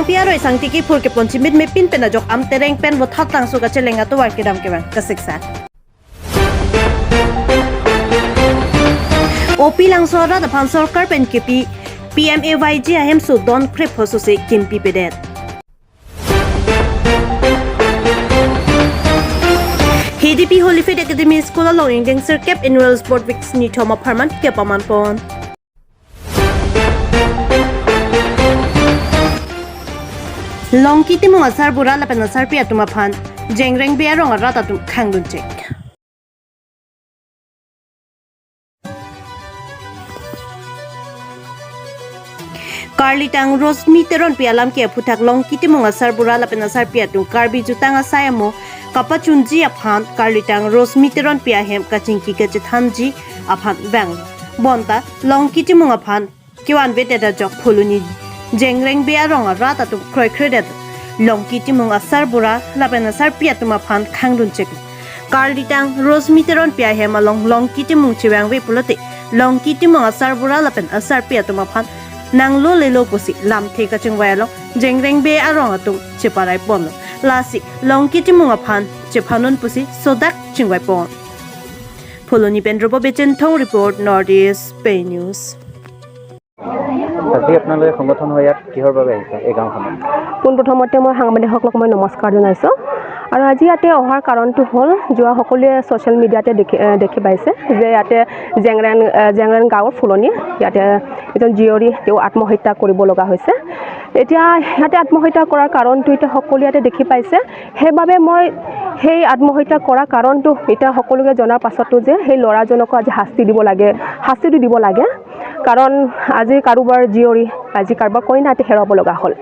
piaro isang tiki pur ke ponchi mit me pin pen ajok am tereng pen bo thatang su ka chelenga to war ke dam ke ban ka siksa opi lang sora da pan sarkar pen kipi PMAYG ahem su don prep hosu se kimpi pedet HDP Holyfield Academy School along Indian Sir Cap Annual Sport Weeks ni Thoma Parman ke paman pon Longki timu asar bura la pen asar pia tuma phan jengreng bia rong ara ta tum khangdun chek Carly tang Rosmi teron pialam ke phuthak longki timu asar bura la pen asar pia tum karbi jutang asayamo kapachunji aphan Carly tang Rosmi teron pia hem kachingki ke chethamji aphan bang bonta longki timu aphan kiwan bete da jok phuluni jengreng bia rong ara ta tum kroi khredet longki timung asar bura lapen asar pia tuma phan khangdun chek Carly tang Rosmi teron pia hema longki timung chiwang we pulote longki timung asar bura lapen asar pia tuma phan nanglo lelo posi lam the ka chungwailo jengreng be arong atung cheparai pon lasi longki timung aphan chephanon pusi sodak chingwai pon Pholoni Pendrobo Bechen Thong report Northeast Pay News আজি আপোনালোকে সংগঠন হৈ ইয়াত কিহৰ বাবে আহিছে এই গাঁওখনত পোনপ্ৰথমতে মই সাংবাদিকসকলক মই নমস্কাৰ জনাইছোঁ আৰু আজি ইয়াতে অহাৰ কাৰণটো হ'ল যোৱা সকলোৱে ছ'চিয়েল মিডিয়াতে দেখি পাইছে যে ইয়াতে জেংৰেন গাঁৱৰ ফুলনি ইয়াতে এজন জীয়ৰী তেওঁ আত্মহত্যা কৰিব লগা হৈছে এতিয়া ইয়াতে আত্মহত্যা কৰাৰ কাৰণটো এতিয়া সকলোৱে ইয়াতে দেখি পাইছে সেইবাবে মই সেই আত্মহত্যা কৰাৰ কাৰণটো এতিয়া সকলোকে জনাৰ পাছতো যে সেই ল'ৰাজনক আজি শাস্তিটো দিব লাগে কাৰণ আজি কাৰোবাৰ জীয়ৰী আজি কাৰোবাৰ কইনা ইয়াতে হেৰাব লগা হ'ল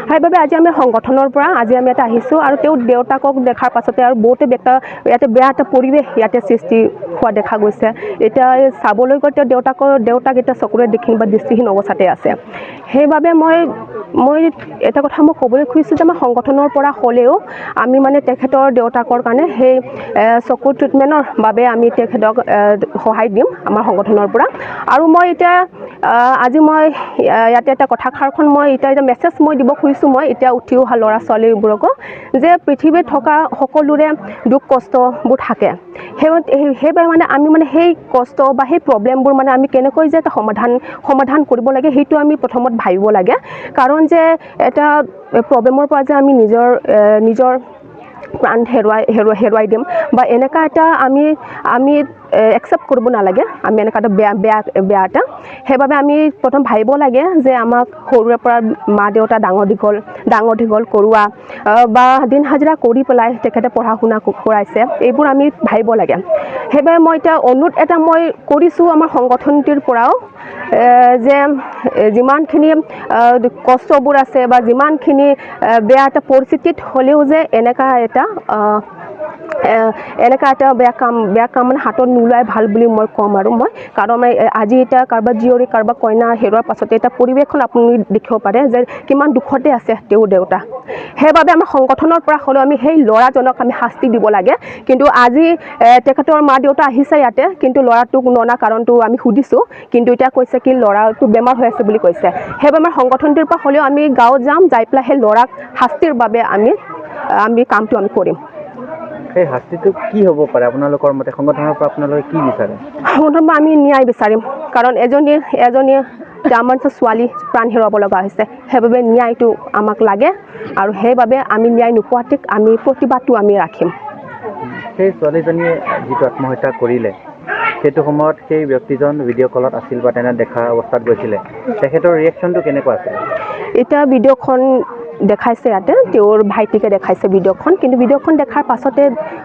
সেইবাবে আজি আমি সংগঠনৰ পৰা আজি আমি ইয়াতে আহিছোঁ আৰু তেওঁ দেউতাকক দেখাৰ পাছতে আৰু বহুতে ইয়াতে বেয়া এটা পৰিৱেশ ইয়াতে সৃষ্টি হোৱা দেখা গৈছে এতিয়া চাবলৈ গৈ তেওঁ দেউতাক এতিয়া চকুৰে দেখিব বা দৃষ্টিহীন অৱস্থাতে আছে সেইবাবে মই এটা কথা মই ক'বলৈ খুজিছোঁ যে আমাৰ সংগঠনৰ পৰা হ'লেও আমি মানে তেখেতৰ দেউতাকৰ কাৰণে সেই চকু ট্ৰিটমেণ্টৰ বাবে আমি তেখেতক সহায় দিম আমাৰ সংগঠনৰ পৰা আৰু মই এতিয়া আজি মই ইয়াতে এটা কথাষাৰখন মই এতিয়া মেছেজ মই দিব খুজিছোঁ মই এতিয়া উঠি অহা ল'ৰা ছোৱালীবোৰকো যে পৃথিৱীত থকা সকলোৰে দুখ কষ্টবোৰ থাকে সেইবাবে মানে আমি মানে সেই কষ্ট বা সেই প্ৰব্লেমবোৰ মানে আমি কেনেকৈ যে এটা সমাধান কৰিব লাগে সেইটো আমি প্ৰথমত ভাবিব লাগে কাৰণ যে এটা প্ৰব্লেমৰ পৰা যে আমি নিজৰ প্ৰাণ হেৰুৱাই দিম বা এনেকুৱা এটা আমি একচেপ্ট কৰিব নালাগে আমি এনেকুৱা এটা বেয়া এটা সেইবাবে আমি প্ৰথম ভাবিব লাগে যে আমাক সৰুৰে পৰা মা দেউতা ডাঙৰ দীঘল কৰোৱা বা দিন হাজিৰা কৰি পেলাই তেখেতে পঢ়া শুনা কৰাইছে এইবোৰ আমি ভাবিব লাগে সেইবাবে মই এতিয়া অনুৰোধ এটা মই কৰিছোঁ আমাৰ সংগঠনটিৰ পৰাও যে যিমানখিনি কষ্টবোৰ আছে বা যিমানখিনি বেয়া এটা পৰিস্থিতিত হ'লেও যে এনেকুৱা এটা বেয়া কাম মানে হাতত নোলাই ভাল বুলি মই ক'ম আৰু মই কাৰণ আজি এতিয়া কাৰোবাৰ জীয়ৰী কাৰোবাৰ কইনা হেৰুৱাৰ পাছতে এটা পৰিৱেশখন আপুনি দেখিব পাৰে যে কিমান দুখতে আছে তেওঁৰ দেউতা সেইবাবে আমাৰ সংগঠনৰ পৰা হ'লেও আমি সেই ল'ৰাজনক আমি শাস্তি দিব লাগে কিন্তু আজি তেখেতৰ মা দেউতা আহিছে ইয়াতে কিন্তু ল'ৰাটোক ননা কাৰণটো আমি সুধিছোঁ কিন্তু এতিয়া কৈছে কি ল'ৰাটো বেমাৰ হৈ আছে বুলি কৈছে সেইবাবে আমাৰ সংগঠনটোৰ পৰা হ'লেও আমি গাঁৱত যাম যাই পেলাই সেই ল'ৰাক শাস্তিৰ বাবে আমি কামটো আমি কৰিম সেই শাস্তিটো কি হ'ব পাৰে আপোনালোকৰ মতে সংগঠনৰ পৰা আপোনালোকে কি বিচাৰে সংগঠনৰ পৰা আমি ন্যায় বিচাৰিম কাৰণ এজনী আমাৰ ছোৱালী প্ৰাণ হেৰুৱাব লগা হৈছে সেইবাবে ন্যায়টো আমাক লাগে আৰু সেইবাবে আমি ন্যায় নোপোৱাতে আমি প্ৰতিবাদটো আমি ৰাখিম সেই ছোৱালীজনীয়ে যিটো আত্মহত্যা কৰিলে সেইটো সময়ত সেই ব্যক্তিজন ভিডিঅ' কলত আছিল বা তেনে দেখা অৱস্থাত গৈছিলে তেখেতৰ ৰিয়েকশ্যনটো কেনেকুৱা আছিল এতিয়া ভিডিঅ'খন দেখাইছে ইয়াতে তেওঁৰ ভাইটিকে দেখাইছে ভিডিঅ'খন কিন্তু ভিডিঅ'খন দেখাৰ পাছতে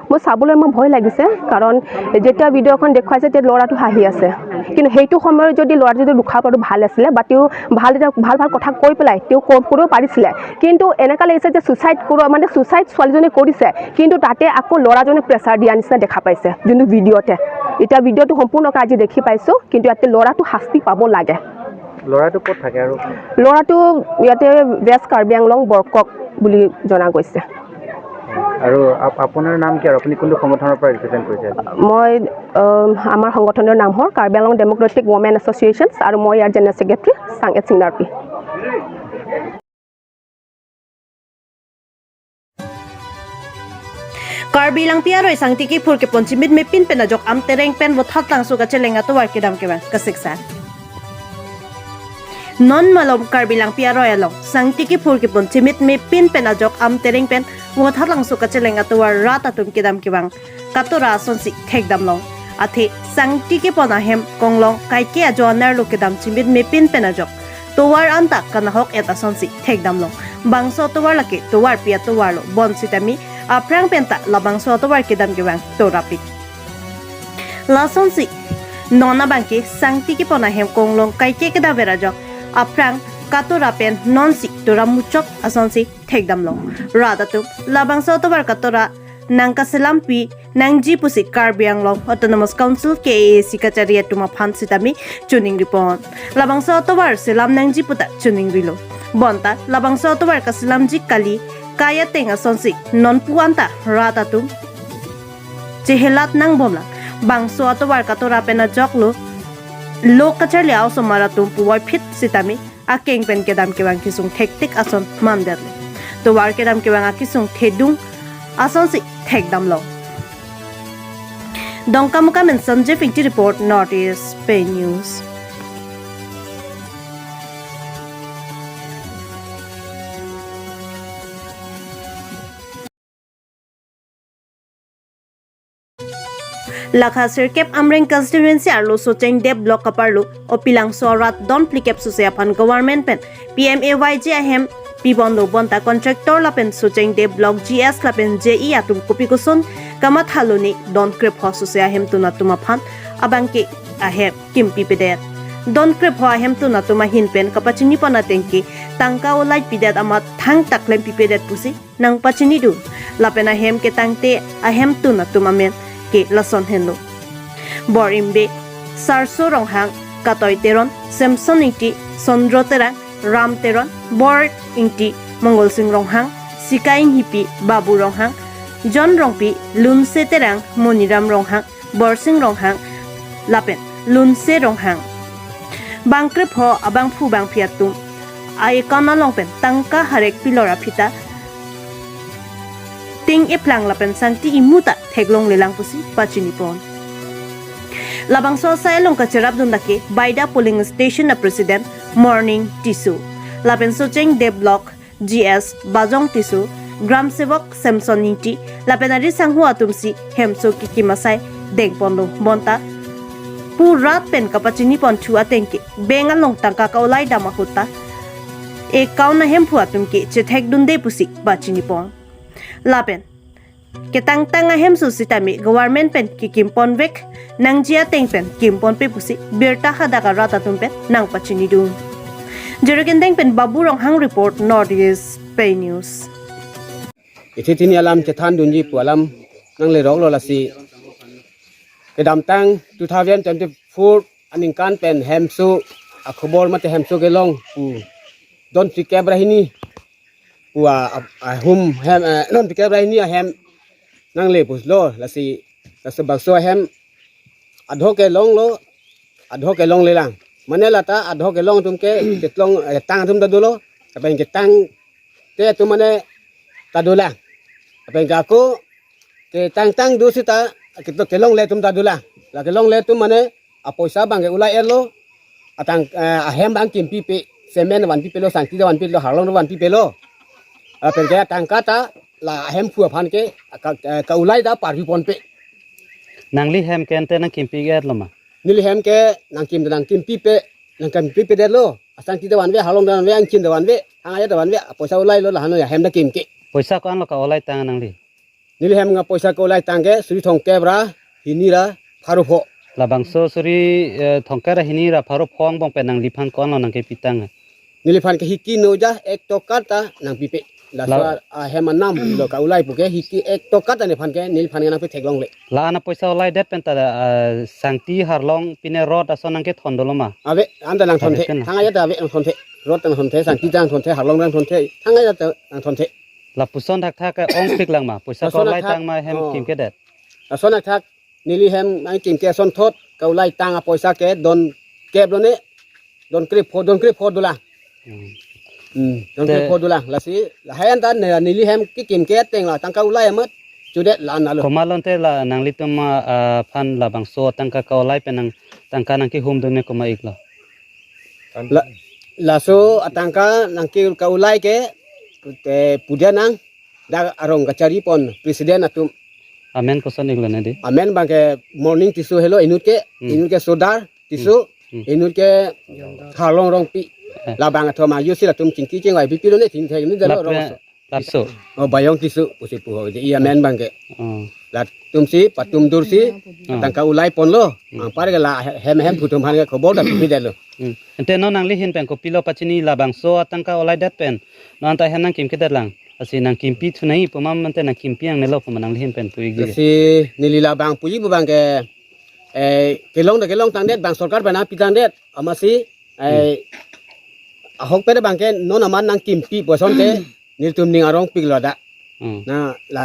মই চাবলৈ মোৰ ভয় লাগিছে কাৰণ যেতিয়া ভিডিঅ'খন দেখুৱাইছে তেতিয়া ল'ৰাটো হাঁহি আছে কিন্তু সেইটো সময়ত যদি ল'ৰাটো যদি দুখা পোৱাটো ভাল আছিলে বা তেওঁ ভাল কথা কৈ পেলাই তেওঁ কৰিব পাৰিছিলে কিন্তু এনেকুৱা লাগিছে যে ছুইচাইড ছোৱালীজনী কৰিছে কিন্তু তাতে আকৌ ল'ৰাজনে প্ৰেছাৰ দিয়া নিচিনা দেখা পাইছে যোনটো ভিডিঅ'তে এতিয়া ভিডিঅ'টো সম্পূৰ্ণকৈ আজি দেখি পাইছোঁ কিন্তু ইয়াতে ল'ৰাটো শাস্তি পাব লাগে ল'ৰাটো ক'ত থাকে আৰু ল'ৰাটো ইয়াতে ৱেষ্ট কাৰ্বি আংলং বৰকক বুলি জনা গৈছে আৰু আপোনাৰ নাম কি আৰু আপুনি কোনটো সংগঠনৰ পৰা ৰিপ্ৰেজেণ্ট কৰিছে মই আমাৰ সংগঠনৰ নাম হ'ল Karbi Anglong democratic women association আৰু মই ইয়াৰ general secretary Changet Singnarpi Karbi lang piaroy sang tiki phur ke ponchimit me pin pen ajok am tereng pen wo that lang su ka chelenga to war ke dam ke ban ka siksa non malom karbi lang piaroy along sang tiki phur ke ponchimit me pin pen ajok am tereng pen wo that lang su ka chelenga to war rata tum ke dam ke bang katora son si thek dam long athe sang tiki pona hem konglong kai ke ajonar lo ke dam chimit me pin pen ajok to war anta kana hok eta son si thek dam long bangso to war lake to war pia to war lo bon sitami aprang penta labang so to war ke dam ke bang to rapik la son si nona bangke sang tiki pona hem konglong kai ke da vera jok aprang katora pen non si to ramuchok ason si thek dam long rada tu labang so to war katora nangka selampi nangji pusi karbiang long autonomous council KAC kacharia tuma phan sitami tuning report labang so to war selam nangji puta tuning rilo bonta labang so to war ka selam ji kali kaya tenga sonsi non puanta rata tu chehelat nang bomla bang so to war katora pena joklo lok kachar liao so mara tu puwai fit sitami akeng pen kedam ke bang kisung thektik ason mandar to war kedam ke bang akisung thedung ason si thek dam lo dongka muka men Sanjay Finti report Northeast Pay News Lakha Sirkep Amreng constituency arlo socheng de block kaparlo opilang sorat don plikep suseapan government pen PMAYG ahem Pibondo bonta contractor lapen sucheng de block GS lapen JE atum kopi kuson kamat haloni don krep hosuse ahem tuna tuma phan abangke ahem kimpi pedet don krep ho ahem tuna tuma hin pen kapachini pana tengki tangka olai pidet amat thang taklem pipedet pusi nang pachini du lapen ahem ke tangte ahem tuna tuma men ke lason henlo borimbe sarso ronghang katoi teron samson iti sondro terang ram teron bor inti mongol sing ronghang sikaing hipi babu ronghang john rongpi lunse terang moniram ronghang bor sing ronghang lapen lunse ronghang bangkrep ho abang phu bang phiatum ai kana longpen tangka harek pilora phita ting eplang lapen santi imuta theglong lelang pusi pachini pon labang so sai long ka cherap dun dake baida polling station na president morning tisu lapen so cheng de block GS bajong tisu gram sevok samsoniti lapen ari sanghu atumsi hemso kikimasai dengpondo bonta purat pen kapachini pon thua tengke bengal long tangka ka olai dama hota e kauna hempu atumke chethek dunde pusi pachini pon lapen ketang tanga hem su sitami government pen ki kimpon vek nang jia teng pen kimpon pe pusi berta hada ka rata tum pen nang pachini du jerogen teng pen babu rong hang report Northeast Pay News Ititini alam cethan dunji pu alam nang le rong lo la si kedam tang 2024 aning kan pen hem su akhobor mate hem su gelong pu don fikab rahini wa hum hem non fikab rahini hem nang le pus lo la si la sebab so hem adho ke long le lang manela ta adho ke long tum ke ketlong tang tum da dolo apa ke tang te tu mane ta dola apa ke aku ke tang du sita ke long le tum ta dola la ke long le tum mane apoisa bang ke ulai elo atang hem bang kim pi pe semen wan pi pe lo sang ti wan pi lo harlong wan pi pe lo apa ke tang kata la hem pu phan ke ka ulai da par pi pon pe nangli hem kente nang kimpi get loma nili hem ke nang kim pi pe de lo asang ti da wan ve halong da wan ve ang kim da wan ve hanga ya da wan ve poisa ulai lo la hano ya hem da kim ke poisa kon lo ka olai tang nangli nili hem nga poisa ko ulai tang ke suri thong ke bra hinira pharu pho labang so suri thongkara hini ra pharo phong bong pe nang liphan kon lo nang ke pitang nili phan ke hiki no ja ek to kata nang pi pe la sa hem nam lo ka ulai pu ke hiki ek to kata ne phan ke nili phan nga pe theklong le la ana poisa olai det pen ta sangti harlong pine rot ason nang ke thondoloma ave anda lang thon the hanga ya da ave ang thon the rot ang thon the sang ti jang thon the harlong lang thon the hanga ya da ang thon the la puson thak thak ong pik lang ma poisa ko olai tang ma hem kim ke det son thak nili hem ai kim ke son thot ka ulai tang a poisa ke don kep lo ne don krip pho dola don krip pho dola la si la hayan tan ne nili hem ki kim ke teng la tang ka ulai amat cudet la na lo komalon te la nang litum phan la bangso tangka ka olai pe nang tangka nang ki hum dune koma iklo la so atangka nang ki ka ulai ke te puja nang da arong kacari pon presiden atum amen koson iklo na di amen bang ke morning tisu hello inut ke sodar tisu inut ke khalong rong pi la bang athoma yusi la tum chingki chingai pi pi lo ne tin thai ni da lo rong lapso bayong tisu usi pu ho di amen bang ke la tum si patum dur si tangka ulai pon lo par ke la hem putum han ke khobor da pi de lo ente no nang li hin pen ko pilo pachini la bangso tangka olai dat pen non ta henang kim ke datlang asi nang kim pi thunai pumam mante nang kim pi ang nelo pum nang li hin pen puig gi si nilila bang puji bu bang ke kelong tang det bang sarkar bana pitang det amasi ahok pede bang ke non aman nang kim pi poson ke niltum ning arong pig loda na la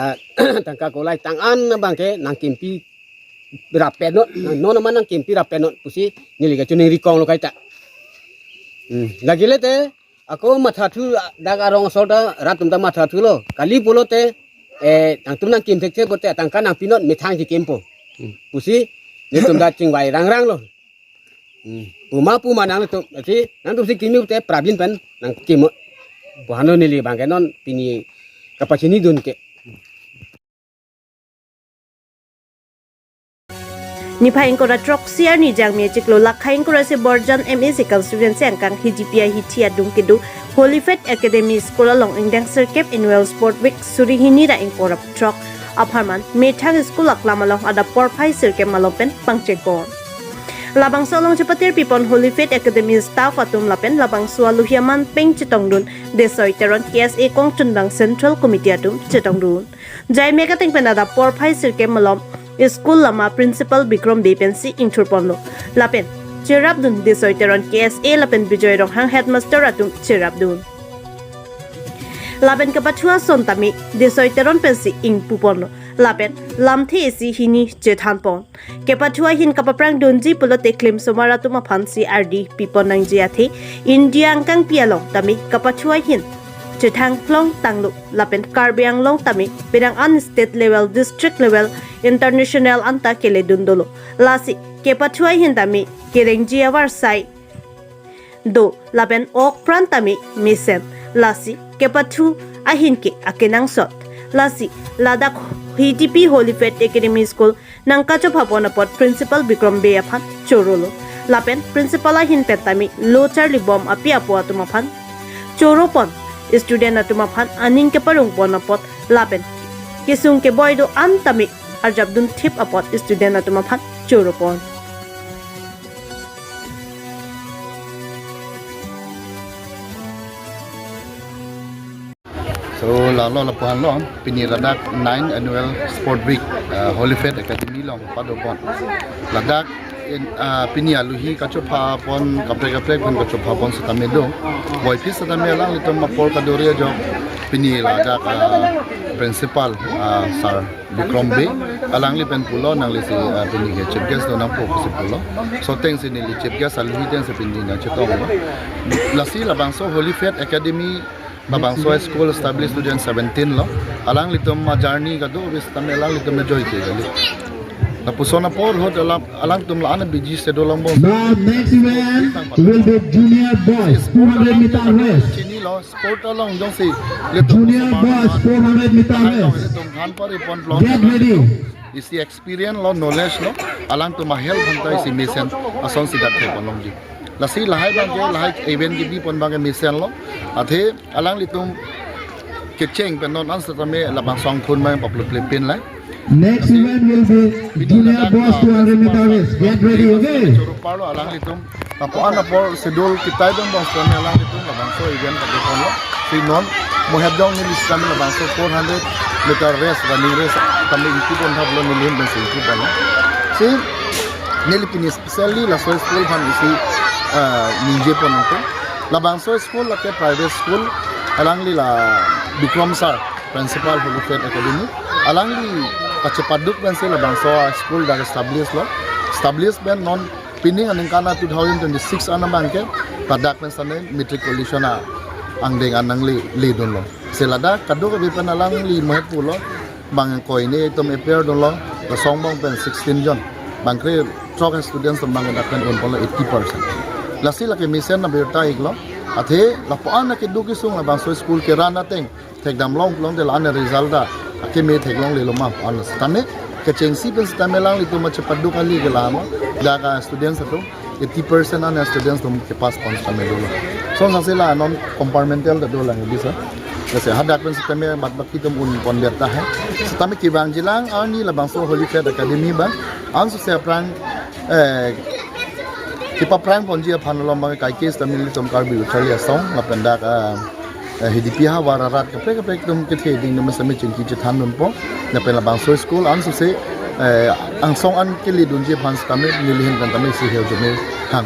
tangka kolai tang an bang ke nang kim pi rape non aman nang kim pi rape no pusi niliga chuning rikong lo kaita lagi lete ako matha thu dag arong sorda ratum ta matha thu lo kali polote tang tum nang kim thek che bote tangka nang pinot mithang ji kempo pusi nitum da chingwai rang lo puma nang tu ati nang tu si kimi te prablin pen nang kim buhano nili bang ke non pini kapasini dun ke ni phaing ko ra trok siar ni jang me chiklo lakhaing ko ra se borjan MA Second student se angkang HGPI hitia dung kedu Holy Faith Academy School along Indang Circuit Annual Sport Week surihini ra ing korap trok apharman methang school aklamalong ada porphai sirke malopen pangchekon labang solong chapatir pipon Holy Faith Academy staff atum lapen labang sualuhiaman peng chitongdun desoi teron KSA kongchunbang Central Committee atum chitongdun jai meka ting penada porphai sirke malom school lama principal Bikram Bepensi inturponlo lapen chirabdun desoi teron KSA lapen bijoy rohang headmaster atum chirabdun lapen kapachua sontami desoi teron pensi ing puponlo lapen lamthi esi hini jethanpon kepathua hin kapaprang donji pulote claim somara tuma phansi RD piponang jiathe India angkang pialong tami kapathua hin chethang long tanglu lapen karbiang long tami pedang an state level district level international anta kele dundolo lasi kepathua hin tami kerengji awar sai do lapen ok prantami misen lasi kepathu ahin ke akenang sot lasi ladak HGP Holy Faith Academy School nangkacho phapon apot principal Bikram Be aphan chorolo lapen principal ahin petami low Charlie bomb api apo atumaphan choropon student atumaphan aning ke parung pon apot lapen kisung ke boydo antami arjabdun thip apot student atumaphan choropon So lalo la puan long pini ladak 9 annual sport week Holy Faith Academy long padopon ladak in pini aluhi kachopa pon kapre pon kachopa pon satamedo boy pis satamela litom mapol kadoria jo pini ladak principal sir Bikram Be alang li pen pulo nang li si pini ke chief guest do nang po si pulo so teng si ni chief guest aluhi den se pini na chitong lasi labangso Holy Faith Academy Babangso School established in 2017 lo alang litom ma journey ka do bis tamelang litom na joy ke gali tapusona por hot alang tum la ana biji sedolombo The next event will be junior boys 200 meter race. chini lo sport along jong si litom Junior boys 400 meter race. litom han par ipon plon Get ready. isi experience lo knowledge lo alang tum help hantai si mission ason si dak ke long ji lasi lahai bang ke lahai event gi bi pon bang mission lo athe alang litum ke cheng pen non answer tame labang song khun ma popul pin la Next event will be junior boys 200 meter race. Get ready, okay? Churu palo alang litum tapuan na por schedule kitay don bang tame alang litum labang so event ka pon lo si non mo have dong ni list kami labang so 400 meter race running race kami iki pon hablo ni lim ben si iki pala si nilipin especially la so school fan isi ninje pon ko labang so school la ke private school alang li la Bikram sir principal Holy Faith Academy alang li kacepaduk ben se labang so school da establish ben non pining aning kana 2026 ana bangke padak ben sane matriculation ang deng anang li don lo selada kado ke pen alang li mohet pulo บางกอยนี่ตัวเอเปียร์ดอลลาร์แต่สองบางเป็น16 จนบางครั้งทรอกสตูดิโอสบางกันดักเป็นอุ่นพอละ 80%แล้วสิละก็มีเส้นนับเบอร์ตาอีกแล้วอาทิละปอนนักดูกิสุงละบางส่วนสกูลเกรานาเต็งเทคดำลงแต่ละอันรีซัลต์ได้อาเมเทคลงเลยลงมาอันละสตันเนี่ยก็เจงซีเป็นสตันเมลังลิตุมาจะปัดดูกันลีกันละมั้งจากสตูดิโอสตัว 80%อันสตูดิโอสตัวที่พาสปอนสตันเมดูละส่วนสังเกตละนอนคอมพาร์ตเมนตัลดูละงี้สิKasi hadak pun sistem bat kita mun pon lihat dah. Sistem kibang jilang ni lah bangsa Holyfield Academy bang. Ansu saya perang kita perang pon dia panelom bang kai kes tamil tom karbi Australia song lapan dak hidipiha wararat kapek tum kethe ding nama sami cengki jethan nun po. Lapan lah bangsa school ansu se ang song an kili dunje pan sistem nilihin kan tamil si hel jeme hang.